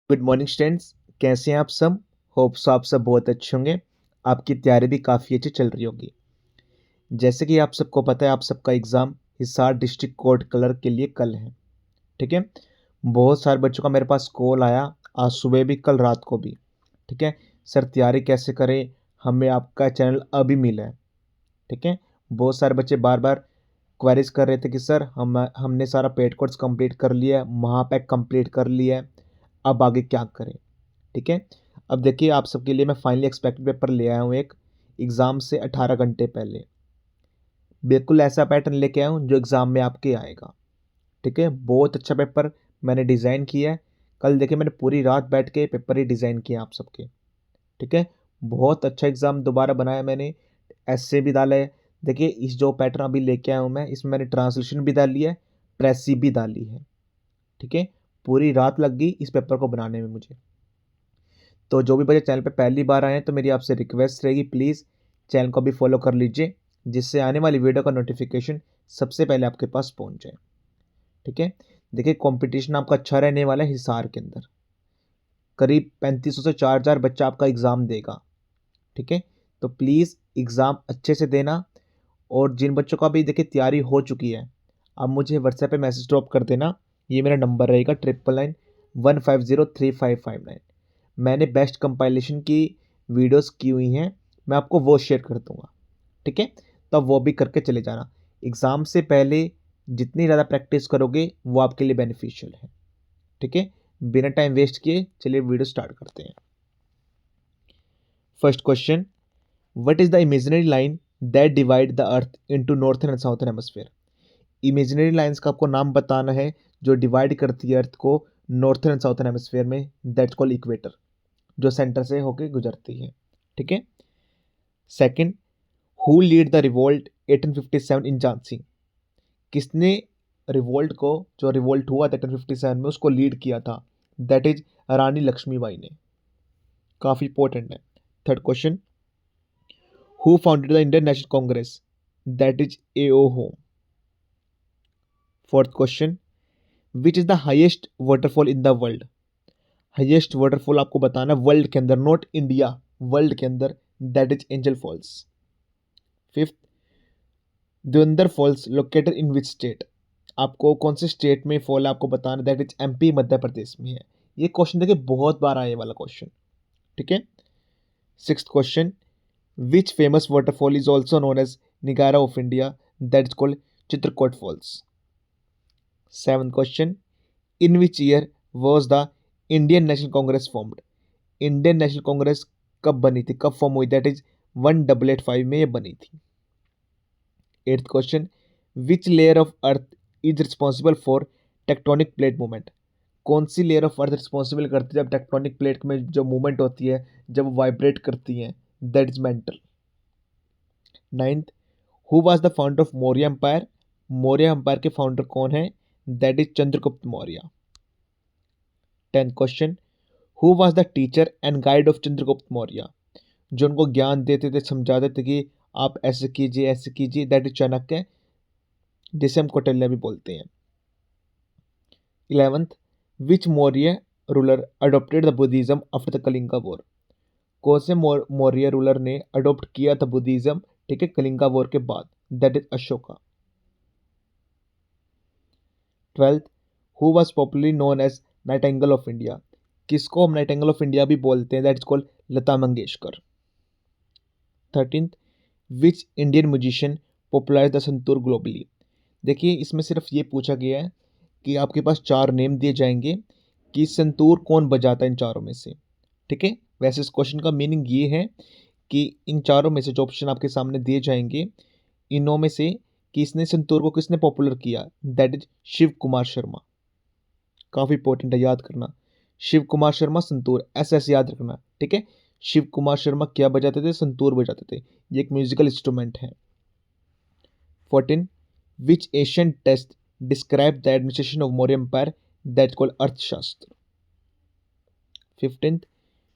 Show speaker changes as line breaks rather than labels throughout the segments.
Good morning students, कैसे हैं आप सब। होप्स आप सब बहुत अच्छे होंगे। आपकी तैयारी भी काफ़ी अच्छी चल रही होगी। जैसे कि आप सबको पता है, आप सबका exam Hisar district court clerk के लिए कल है। ठीक है। बहुत सारे बच्चों का मेरे पास कॉल आया, आज सुबह भी, कल रात को भी। ठीक है। सर तैयारी कैसे करें, हमें आपका चैनल अभी मिला है। ठीक है। बहुत सारे बच्चे बार बार क्वेरीज कर रहे थे कि सर हमने सारा पेड कोर्स कंप्लीट कर लिया है, महापैक कंप्लीट कर लिया है, अब आगे क्या करें। ठीक है। अब देखिए, आप सबके लिए मैं फाइनली एक्सपेक्टेड पेपर ले आया हूँ, एक एग्ज़ाम से 18 घंटे पहले। बिल्कुल ऐसा पैटर्न लेके आया हूँ जो एग्ज़ाम में आपके आएगा। ठीक है। बहुत अच्छा पेपर मैंने डिज़ाइन किया है। कल देखिए, मैंने पूरी रात बैठ के पेपर ही डिज़ाइन किया आप सबके। ठीक है। बहुत अच्छा एग्ज़ाम दोबारा बनाया मैंने, ऐसे भी डाला है। देखिए, इस जो पैटर्न अभी लेके आया हूँ मैं, इसमें मैंने ट्रांसलेशन भी डाली है, प्रेसी भी डाली है। ठीक है। पूरी रात लग गई इस पेपर को बनाने में मुझे। तो जो भी बच्चे चैनल पे पहली बार आए हैं, तो मेरी आपसे रिक्वेस्ट रहेगी, प्लीज़ चैनल को भी फॉलो कर लीजिए, जिससे आने वाली वीडियो का नोटिफिकेशन सबसे पहले आपके पास पहुंच जाए। ठीक है। देखिए, कंपटीशन आपका अच्छा रहने वाला है हिसार के अंदर। करीब 3500 से 4000 बच्चा आपका एग्ज़ाम देगा। ठीक है। तो प्लीज़ एग्ज़ाम अच्छे से देना। और जिन बच्चों का भी देखिए तैयारी हो चुकी है, आप मुझे व्हाट्सएप पे मैसेज ड्रॉप कर देना। ये मेरा नंबर रहेगा 9991503559। मैंने बेस्ट कंपाइलेशन की वीडियोस की हुई हैं, मैं आपको वो शेयर कर दूंगा। ठीक है। तो वो भी करके चले जाना। एग्ज़ाम से पहले जितनी ज़्यादा प्रैक्टिस करोगे वो आपके लिए बेनिफिशियल है। ठीक है। बिना टाइम वेस्ट किए चलिए वीडियो स्टार्ट करते हैं। First question, what is the imaginary line that divide the earth into northern and southern hemisphere. Imaginary lines का आपको नाम बताना है जो डिवाइड करती है अर्थ को नॉर्थर्न एंड साउथर्न हेमिस्फीयर में। दैट्स कॉल्ड इक्वेटर, जो सेंटर से होके गुजरती है। ठीक है। Second, who lead the revolt 1857 इन झांसी। किसने रिवोल्ट को, जो रिवोल्ट हुआ था 1857 में, उसको लीड किया था। दैट इज रानी लक्ष्मीबाई ने। काफी इंपॉर्टेंट है। Third question, who founded the Indian National Congress. That is AO home. Fourth question, which is the highest waterfall in the world. Highest waterfall आपको बताना वर्ल्ड के अंदर, नॉट इंडिया, वर्ल्ड के अंदर। That is Angel Falls. Fifth, Dhuandhar Falls located in which state. आपको कौन से state में फॉल है आपको बताना। That is MP, Madhya Pradesh में है। ये क्वेश्चन देखिए बहुत बार आए वाला क्वेश्चन। ठीक है। Sixth question, which famous waterfall is also known as Niagara of India. That is called Chitrakoot Falls. Seventh question, in which year was the Indian National Congress formed. Indian National Congress कब बनी थी, कब form हुई। That is 1885 में ये बनी थी। Eighth question, which layer of earth is responsible for tectonic plate movement. कौन सी लेयर ऑफ अर्थ रिस्पॉन्सिबल करती है जब टेक्टोनिक प्लेट में जो मूवमेंट होती है, जब वाइब्रेट करती हैं। That is mental. Ninth, who was the founder of Maurya empire. Maurya empire के फाउंडर कौन है। That is Chandragupta Maurya. Tenth question, who was the teacher and guide of Chandragupta Maurya. जो उनको ज्ञान देते थे, समझाते थे कि आप ऐसे कीजिए ऐसे कीजिए। दैट इज चाणक्य, जिसे हम कौटिल्य भी बोलते हैं। 11th, which Maurya ruler adopted the Buddhism after the Kalinga war. कौन से मौर्य रूलर ने अडोप्ट किया था बुद्धिज्म, ठीक है, कलिंगा वॉर के बाद। That is Ashoka. 12th, who was popularly known as nightingale of India. किसको हम नाइटिंगेल ऑफ इंडिया भी बोलते हैं। That is called Lata Mangeshkar. 13th, which Indian musician popularize the santoor globally. देखिए, इसमें सिर्फ ये पूछा गया है कि आपके पास चार नेम दिए जाएंगे कि संतूर कौन बजाता है इन चारों में से। ठीक है। वैसे इस क्वेश्चन का मीनिंग ये है कि इन चारों में से जो ऑप्शन आपके सामने दिए जाएंगे, इनों में से किसने संतूर को किसने पॉपुलर किया। That is Shiv Kumar Sharma. काफ़ी इंपॉर्टेंट है, याद करना। शिव कुमार शर्मा संतूर, ऐसे ऐसे याद रखना। ठीक है। शिव कुमार शर्मा क्या बजाते थे, संतूर बजाते थे। ये एक म्यूजिकल इंस्ट्रूमेंट है। 14, which Asian test describe the administration of Maurya empire. That called Arthashastra. 15th,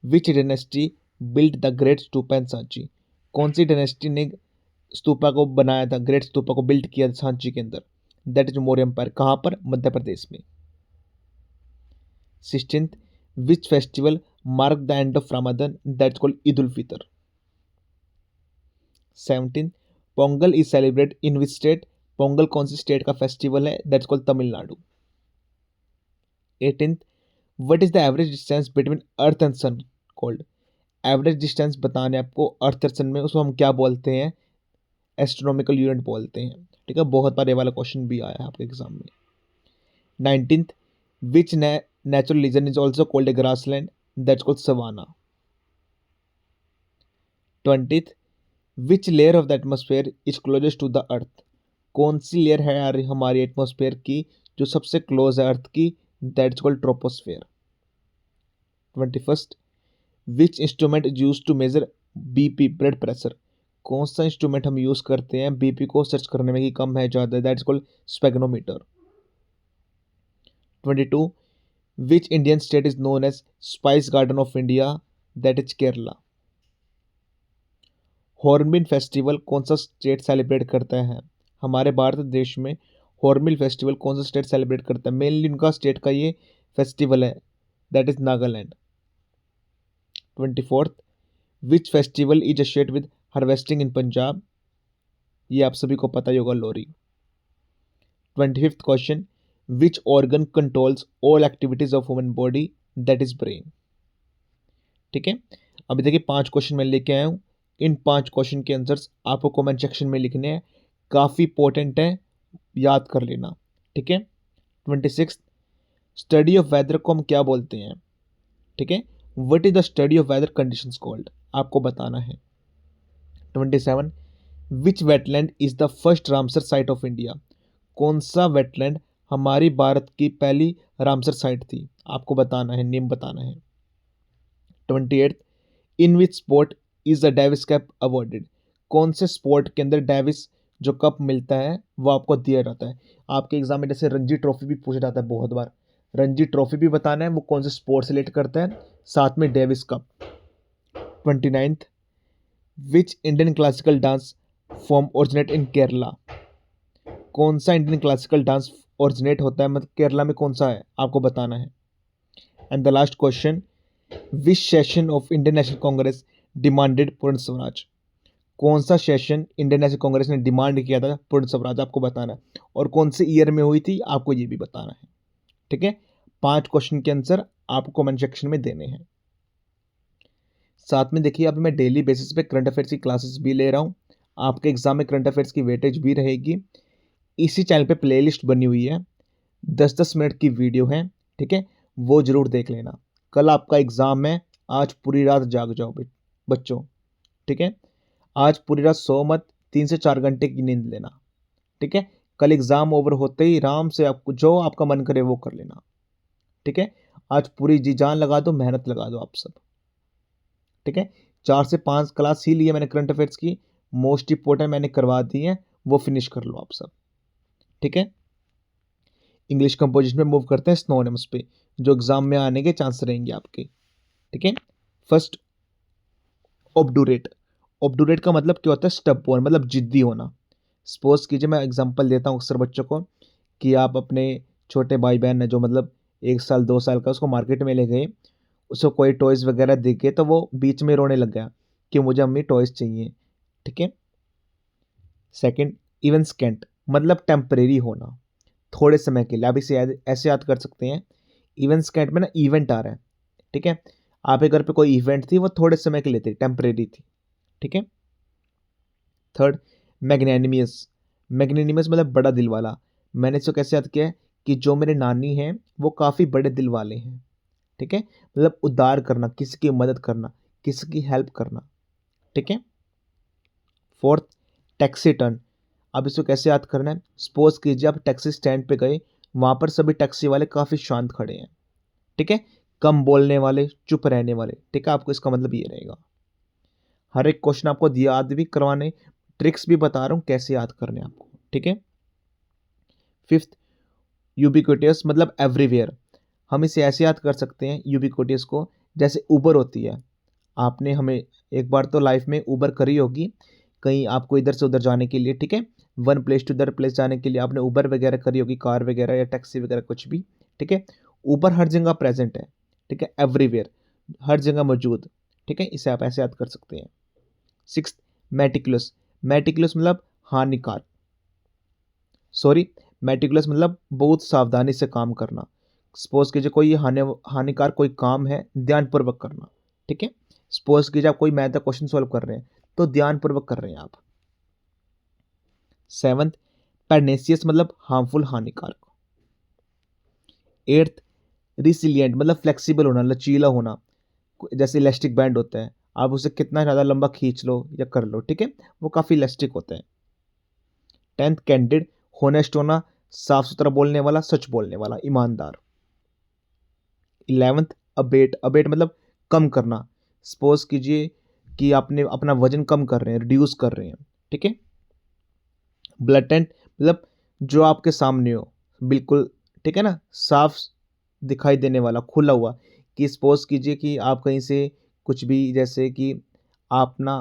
which dynasty build the great stupa in Sanchi. कौन सी डायनेस्टी ने स्तूपा को बनाया था, ग्रेट स्तूपा को बिल्ड किया था सांची के अंदर। That is Maurya empire. कहाँ पर, मध्य प्रदेश में। 16th, which festival mark the end of Ramzan that's called Eid ul Fitr. 17 Pongal is celebrate in which state, Pongal कौन सी स्टेट का फेस्टिवल है, that's called Tamil Nadu. 18 what is the average distance between earth and sun called, average distance बताने आपको अर्थ और सन में, उसको हम क्या बोलते हैं, एस्ट्रोनॉमिकल यूनिट बोलते हैं। ठीक है, बहुत बार ये वाला क्वेश्चन भी आया है आपके एग्जाम में। 19 which natural region is also called a grassland, that's called savanna. 20 which layer of the atmosphere is closest to the earth, कौन सी लेयर है यार हमारी एटमोस्फेयर की जो सबसे क्लोज है अर्थ की, that's called troposphere. 21 which instrument is use to measure BP blood pressure, कौन सा इंस्ट्रूमेंट हम यूज करते हैं बीपी को सर्च करने में कि कम है ज़्यादा, that's called sphygmomanometer. 22 which Indian state is known as spice garden of India, that is Kerala. Hornbill festival कौन सा स्टेट सेलिब्रेट करता है, हमारे भारत देश में हॉर्नबिल फेस्टिवल कौन सा स्टेट सेलिब्रेट करता है, मेनली उनका स्टेट का ये फेस्टिवल है, that is Nagaland. 24 which festival is associated with harvesting in Punjab, ये आप सभी को पता ही होगा, Lohri. 25th question which organ controls all activities of human body, that is brain. ठीक है, अभी देखिए 5 क्वेश्चन मैं लेके आया हूँ, इन 5 क्वेश्चन के आंसर्स आपको कमेंट सेक्शन में लिखने हैं, काफ़ी इंपॉर्टेंट है, याद कर लेना। ठीक है, 26 स्टडी ऑफ वेदर को हम क्या बोलते हैं। ठीक है, what is the study of weather conditions called, आपको बताना है। 27 which wetland is the first Ramsar site of India, कौन सा वेटलैंड हमारी भारत की पहली रामसर साइट थी, आपको बताना है, नेम बताना है। 28 in which sport is the Davis Cup awarded, कौन से स्पोर्ट के अंदर डेविस जो कप मिलता है वो आपको दिया जाता है। आपके एग्जाम में जैसे रणजी ट्रॉफी भी पूछा जाता है बहुत बार, रणजी ट्रॉफी भी बताना है वो कौन से स्पोर्ट से रिलेट करता है, साथ में Davis cup. 29 which Indian classical dance form originate in Kerala, कौन सा इंडियन क्लासिकल डांस ओरिजिनेट होता है, मतलब केरला में कौन सा है, आपको बताना है। And the last question which session of Indian National Congress demanded पूर्ण स्वराज, कौन सा सेशन इंडियन नेशनल कांग्रेस ने डिमांड किया था पूर्ण स्वराज, आपको बताना है, और कौन से ईयर में हुई थी आपको ये भी बताना है। ठीक है, 5 क्वेश्चन के आंसर आपको कमेंट सेक्शन में देने हैं। साथ में देखिए अब मैं डेली बेसिस पे करंट अफेयर्स की क्लासेस भी ले रहा हूँ, आपके एग्जाम में करंट अफेयर्स की वेटेज भी रहेगी। इसी चैनल पे प्लेलिस्ट बनी हुई है, 10-10 मिनट की वीडियो है। ठीक है, वो जरूर देख लेना। कल आपका एग्जाम है, आज पूरी रात जाग जाओ बच्चों। ठीक है, आज पूरी रात सो मत, 3 से 4 घंटे की नींद लेना। ठीक है, कल एग्जाम ओवर होते ही आराम से आपको जो आपका मन करे वो कर लेना। ठीक है, आज पूरी जी जान लगा दो, मेहनत लगा दो आप सब। ठीक है, 4 से 5 क्लास ही लिए मैंने करंट अफेयर्स की, मोस्ट इंपॉर्टेंट मैंने करवा दी है, वो फिनिश कर लो आप सब। ठीक है, इंग्लिश कंपोजिशन में मूव करते हैं सिनोनिम्स पे, जो एग्जाम में आने के चांस रहेंगे आपके। ठीक है, फर्स्ट ऑब्डूरेट, ऑब्डूरेट का मतलब क्या होता है, स्टबबोर्न, मतलब जिद्दी होना। सपोज कीजिए मैं एग्जांपल देता हूँ अक्सर बच्चों को कि आप अपने छोटे भाई बहन है जो मतलब 1 साल 2 साल का, उसको मार्केट में ले गए, उसको कोई टॉयज़ वगैरह दिख गए तो वो बीच में रोने लग गया कि मुझे अम्मी टॉयज़ चाहिए। ठीक है, सेकंड इवन स्केंट, मतलब टेम्परेरी होना, थोड़े समय के लिए। आप इसे ऐसे याद कर सकते हैं, इवन स्केंट में ना इवेंट आ रहा है। ठीक है, आपके घर पे कोई इवेंट थी, वो थोड़े समय के लिए थी, टेम्परेरी थी। ठीक है, थर्ड मैग्नेनिमियस, मैग्नेनिमस मतलब बड़ा दिल वाला। मैंने इसको कैसे याद किया है कि जो मेरे नानी हैं वो काफ़ी बड़े दिल वाले हैं। ठीक है, मतलब उदार करना, किसी की मदद करना, किसी की हेल्प करना। ठीक है, फोर्थ टैक्सी टर्न, अब इसको कैसे याद करना है, सपोज कीजिए आप टैक्सी स्टैंड पे गए, वहाँ पर सभी टैक्सी वाले काफ़ी शांत खड़े हैं। ठीक है, कम बोलने वाले, चुप रहने वाले। ठीक है, आपको इसका मतलब ये रहेगा। हर एक क्वेश्चन आपको याद भी करवाने, ट्रिक्स भी बता रहा हूँ कैसे याद करने आपको। ठीक है, फिफ्थ यूबिक्विटियस, मतलब एवरीवेयर। हम इसे ऐसे याद कर सकते हैं यूबिक्विटियस को, जैसे उबर होती है। आपने हमें एक बार तो लाइफ में उबर करी होगी, कहीं आपको इधर से उधर जाने के लिए। ठीक है, one place to other place जाने के लिए आपने उबर वगैरह करी होगी, कार वगैरह या टैक्सी वगैरह कुछ भी। ठीक है, उबर हर जगह प्रेजेंट है। ठीक है, एवरीवेयर, हर जगह मौजूद, ठीक है, इसे आप ऐसे याद कर सकते हैं। 6, मेटिकुलस, मेटिकुलस मतलब हानिकारक, सॉरी, मेटिकुलस मतलब बहुत सावधानी से काम करना। सपोज कीजिए कोई हानिकारक कोई काम है, ध्यानपूर्वक करना, ठीक है। सपोज कीजिए आप कोई मैथ का क्वेश्चन सॉल्व कर रहे हैं तो ध्यानपूर्वक कर रहे हैं आप। 7th, परनेसियस मतलब हार्मफुल, हानिकारक। 8th, रिसिलियंट मतलब फ्लेक्सिबल होना, लचीला होना, जैसे इलास्टिक बैंड होता है, आप उसे कितना ज़्यादा लंबा खींच लो या कर लो, ठीक है, वो काफ़ी इलास्टिक होते हैं। 10th, कैंडिड, होनेस्ट होना, साफ सुथरा बोलने वाला, सच बोलने वाला, ईमानदार। 11th, अबेट, अबेट मतलब कम करना। सपोज कीजिए कि आपने अपना वजन कम कर रहे हैं, रिड्यूस कर रहे हैं, ठीक है। ब्लटेंट मतलब जो आपके सामने हो, बिल्कुल, ठीक है ना, साफ दिखाई देने वाला, खुला हुआ, कि सपोज कीजिए कि आप कहीं से कुछ भी, जैसे कि आप ना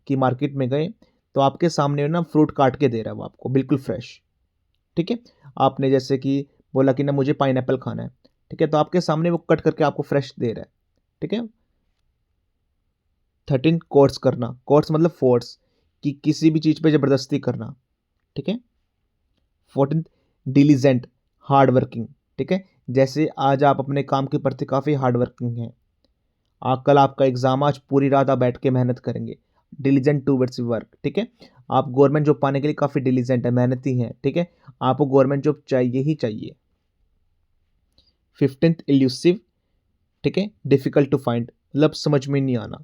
कि मार्केट में गए तो आपके सामने ना फ्रूट काट के दे रहा है वो आपको बिल्कुल फ्रेश, ठीक है। आपने जैसे कि बोला कि ना मुझे पाइनएप्पल खाना है, ठीक है, तो आपके सामने वो कट करके आपको फ्रेश दे रहा है, ठीक है। 13, कोर्स करना, कोर्स मतलब फोर्स, कि किसी भी चीज़ पे ज़बरदस्ती करना, ठीक है। 14, डिलीजेंट, हार्ड वर्किंग, ठीक है, जैसे आज आप अपने काम के प्रति काफ़ी हार्ड वर्किंग हैं, कल आपका एग्जाम, आज पूरी रात आप बैठ के मेहनत करेंगे, डिलीजेंट टूवर्ड्स वर्क, ठीक है। आप गवर्नमेंट जॉब पाने के लिए काफ़ी डिलीजेंट है, मेहनती हैं, ठीक है, आपको गवर्नमेंट जॉब चाहिए ही चाहिए। 15th, इल्यूसिव, ठीक है, डिफिकल्ट टू फाइंड मतलब समझ में नहीं आना।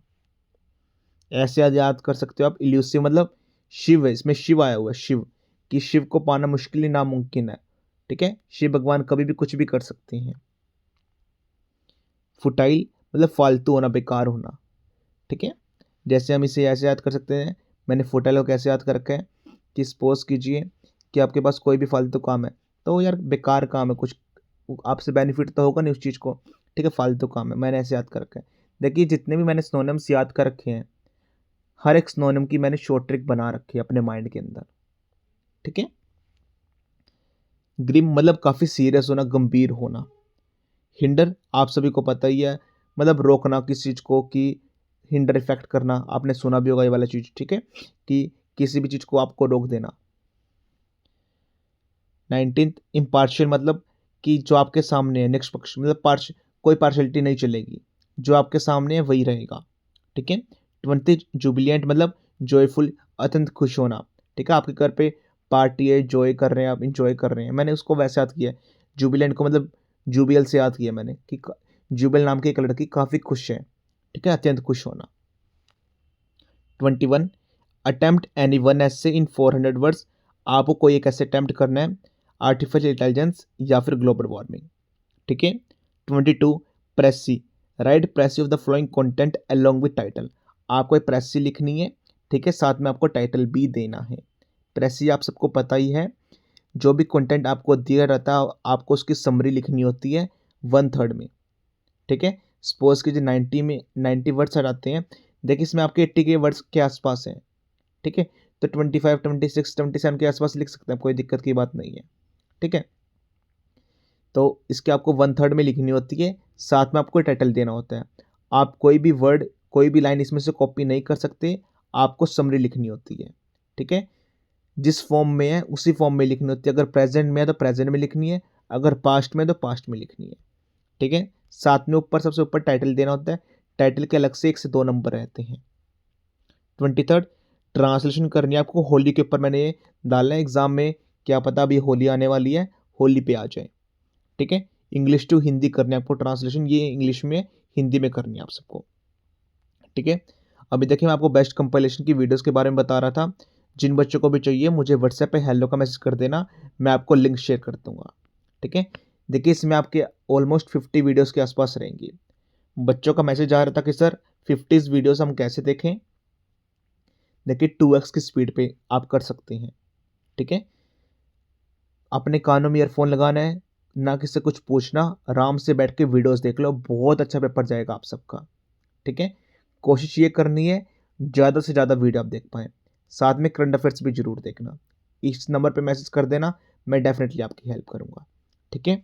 ऐसे याद कर सकते हो आप, इल्यूसिव मतलब शिव है, इसमें शिव आया हुआ है, शिव, कि शिव को पाना मुश्किल ही नामुमकिन है, ठीक है, शिव भगवान कभी भी कुछ भी कर सकते हैं। फुटाइल मतलब फालतू होना, बेकार होना, ठीक है, जैसे हम इसे ऐसे याद कर सकते हैं, मैंने फुटाइल को कैसे याद कर रखा है कि सपोज कीजिए कि आपके पास कोई भी फालतू काम है, तो यार बेकार काम है, कुछ आपसे बेनिफिट तो होगा नहीं उस चीज़ को, ठीक है, फालतू काम है, मैंने ऐसे याद कर रखा है। देखिए जितने भी मैंने सिनोनिम्स याद कर रखे हैं, हर एक सिनोनिम की मैंने शॉर्ट ट्रिक बना रखी है अपने माइंड के अंदर, ठीक है। ग्रिम मतलब काफ़ी सीरियस होना, गंभीर होना। हिंडर आप सभी को पता ही है, मतलब रोकना किसी चीज़ को, कि हिंडर इफेक्ट करना, आपने सुना भी होगा ये वाला चीज़, ठीक है, कि किसी भी चीज़ को आपको रोक देना। 19th, इम्पार्शियल मतलब कि जो आपके सामने है, निष्पक्ष मतलब कोई पार्शलिटी नहीं चलेगी, जो आपके सामने है वही रहेगा, ठीक है। 20th, जुबिलियंट मतलब जॉयफुल, अत्यंत खुश होना, ठीक है, आपके घर पे पार्टी है, जॉय कर रहे हैं आप, इंजॉय कर रहे हैं, मैंने उसको वैसे याद किया है, जुबिलेंट को मतलब जुबियल से याद किया मैंने, कि जुबिल नाम की एक लड़की काफ़ी खुश है, ठीक है, अत्यंत खुश होना। 21, अटेम्प्ट एनी वन ऐसे इन 400 वर्ड्स, आपको कोई एक ऐसे अटेम्प्ट करना है, आर्टिफिशियल इंटेलिजेंस या फिर ग्लोबल वार्मिंग, ठीक है। 22, precis, right precis of the flowing content along with title, आपको एक प्रेसी लिखनी है, ठीक है, साथ में आपको टाइटल भी देना है। प्रेसी आप सबको पता ही है, जो भी कंटेंट आपको दिया रहता है आपको उसकी समरी लिखनी होती है 1/3 में, ठीक है। सपोज कीजिए 90 में 90 वर्ड्स आ जाते हैं, देखिए इसमें आपके 80 के वर्ड्स के आसपास हैं, ठीक है, तो 25, 26, 27 के आसपास लिख सकते हैं, कोई दिक्कत की बात नहीं है, ठीक है। तो इसके आपको 1/3 में लिखनी होती है, साथ में आपको टाइटल देना होता है। आप कोई भी वर्ड, कोई भी लाइन इसमें से कॉपी नहीं कर सकते, आपको समरी लिखनी होती है, ठीक है, जिस फॉर्म में है उसी फॉर्म में लिखनी होती है, अगर प्रेजेंट में है तो प्रेजेंट में लिखनी है, अगर पास्ट में तो पास्ट में लिखनी है, ठीक है। साथ में ऊपर सबसे ऊपर टाइटल देना होता है, टाइटल के अलग से 1 से 2 नंबर रहते हैं। 23rd, ट्रांसलेशन करनी है आपको, होली के ऊपर मैंने ये डाला है एग्जाम में, क्या पता अभी होली आने वाली है, होली पे आ जाए, ठीक है। इंग्लिश टू हिंदी करनी है आपको ट्रांसलेशन, ये इंग्लिश में हिंदी में करनी है आप सबको, ठीक है। अभी देखिए मैं आपको बेस्ट कंपाइलेशन की वीडियोस के बारे में बता रहा था, जिन बच्चों को भी चाहिए मुझे व्हाट्सएप पे हेलो का मैसेज कर देना, मैं आपको लिंक शेयर कर दूंगा, ठीक है। देखिए इसमें आपके ऑलमोस्ट 50 वीडियोस के आसपास रहेंगी। बच्चों का मैसेज आ रहा था कि सर 50 वीडियोस हम कैसे देखें, देखिए 2x की स्पीड पे आप कर सकते हैं, ठीक है। अपने कानों में ईयरफोन लगाना है, ना किसी से कुछ पूछना, आराम से बैठ के वीडियोस देख लो, बहुत अच्छा पेपर जाएगा आप सबका, ठीक है। कोशिश ये करनी है ज़्यादा से ज़्यादा वीडियो आप देख पाएँ, साथ में करंट अफेयर्स भी ज़रूर देखना। इस नंबर पे मैसेज कर देना, मैं डेफिनेटली आपकी हेल्प करूँगा, ठीक है।